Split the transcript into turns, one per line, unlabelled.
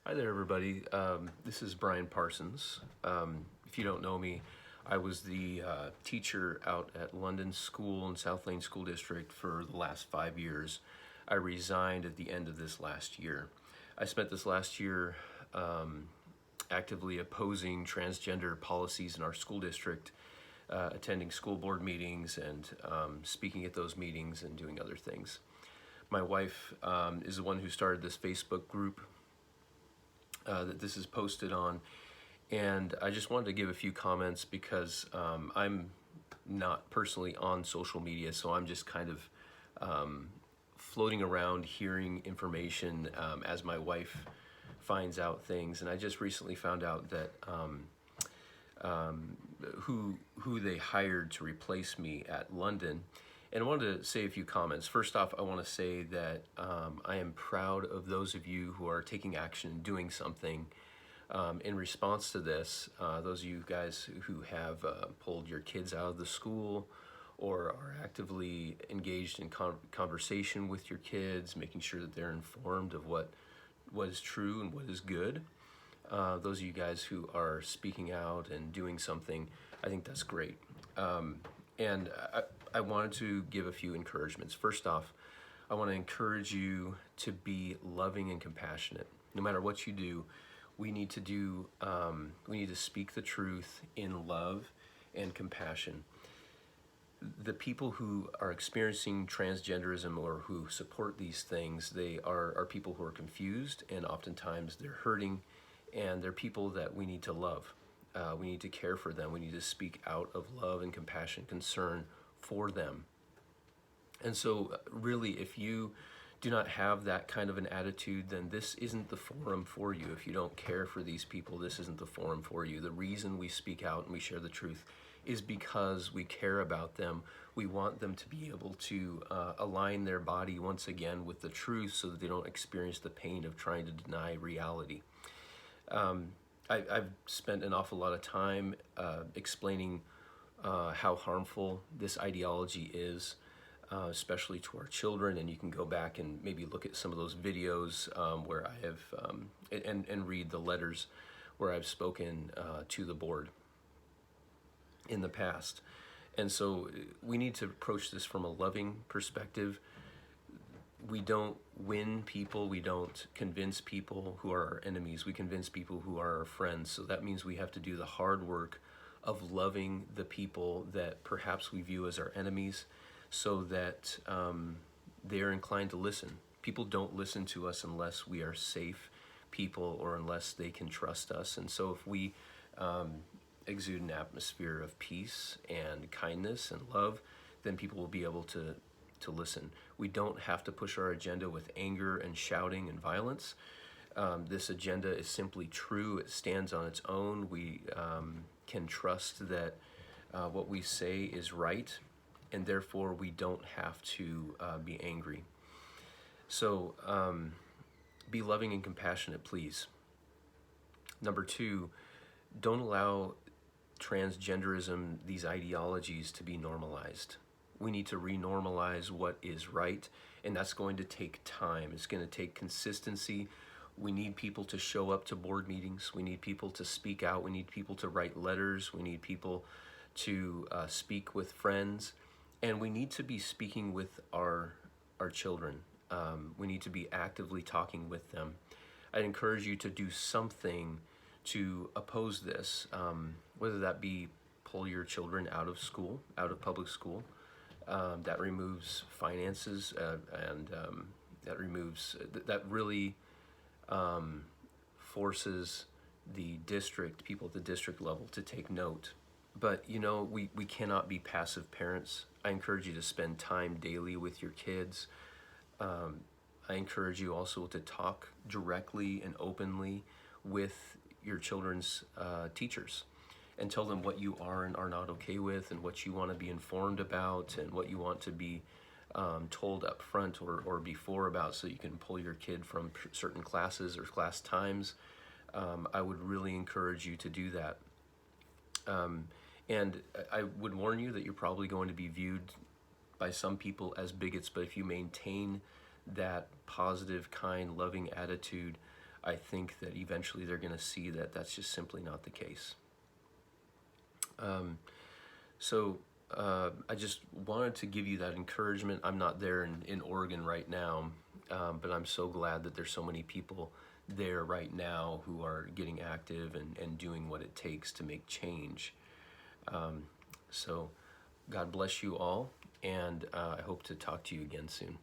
Hi there, everybody. This is Brian Parsons. If you don't know me, I was the teacher out at London School in South Lane School District for the last 5 years. I resigned at the end of this last year. I spent this last year actively opposing transgender policies in our school district, attending school board meetings and speaking at those meetings and doing other things. My wife is the one who started this Facebook group that this is posted on, and I just wanted to give a few comments because I'm not personally on social media, so I'm just kind of floating around hearing information as my wife finds out things. And I just recently found out that who they hired to replace me at London. And I wanted to say a few comments. First off, I want to say that I am proud of those of you who are taking action and doing something in response to this. Those of you guys who have pulled your kids out of the school or are actively engaged in conversation with your kids, making sure that they're informed of what is true and what is good. Those of you guys who are speaking out and doing something, I think that's great. And I wanted to give a few encouragements. First off, I want to encourage you to be loving and compassionate. No matter what you do, we need to speak the truth in love and compassion. The people who are experiencing transgenderism or who support these things, they are people who are confused, and oftentimes they're hurting, and they're people that we need to love. We need to care for them. We need to speak out of love and compassion, concern for them. And so really, if you do not have that kind of an attitude, then this isn't the forum for you. If you don't care for these people, this isn't the forum for you. The reason we speak out and we share the truth is because we care about them. We want them to be able to align their body once again with the truth so that they don't experience the pain of trying to deny reality. I've spent an awful lot of time explaining how harmful this ideology is, especially to our children. And you can go back and maybe look at some of those videos where I have, and read the letters where I've spoken to the board in the past. And so we need to approach this from a loving perspective. We don't win people, we don't convince people who are our enemies, we convince people who are our friends. So that means we have to do the hard work of loving the people that perhaps we view as our enemies, so that they're inclined to listen. People don't listen to us unless we are safe people or unless they can trust us. And so if we exude an atmosphere of peace and kindness and love, then people will be able to listen. We don't have to push our agenda with anger and shouting and violence. This agenda is simply true. It stands on its own. We can trust that what we say is right, and therefore we don't have to be angry. So be loving and compassionate, please. Number two, don't allow transgenderism, these ideologies, to be normalized. We need to renormalize what is right, and that's going to take time. It's going to take consistency. We need people to show up to board meetings. We need people to speak out. We need people to write letters. We need people to speak with friends, and we need to be speaking with our children. We need to be actively talking with them. I'd encourage you to do something to oppose this, whether that be pull your children out of school, out of public school. That removes finances, and that really forces the district, people at the district level, to take note. But we cannot be passive parents. I encourage you to spend time daily with your kids. I encourage you also to talk directly and openly with your children's teachers, and tell them what you are and are not okay with, and what you want to be informed about, and what you want to be told up front or before about, so you can pull your kid from certain classes or class times. I would really encourage you to do that. And I would warn you that you're probably going to be viewed by some people as bigots, but if you maintain that positive, kind, loving attitude, I think that eventually they're going to see that that's just simply not the case. So I just wanted to give you that encouragement. I'm not there in Oregon right now, but I'm so glad that there's so many people there right now who are getting active and doing what it takes to make change. So God bless you all, and I hope to talk to you again soon.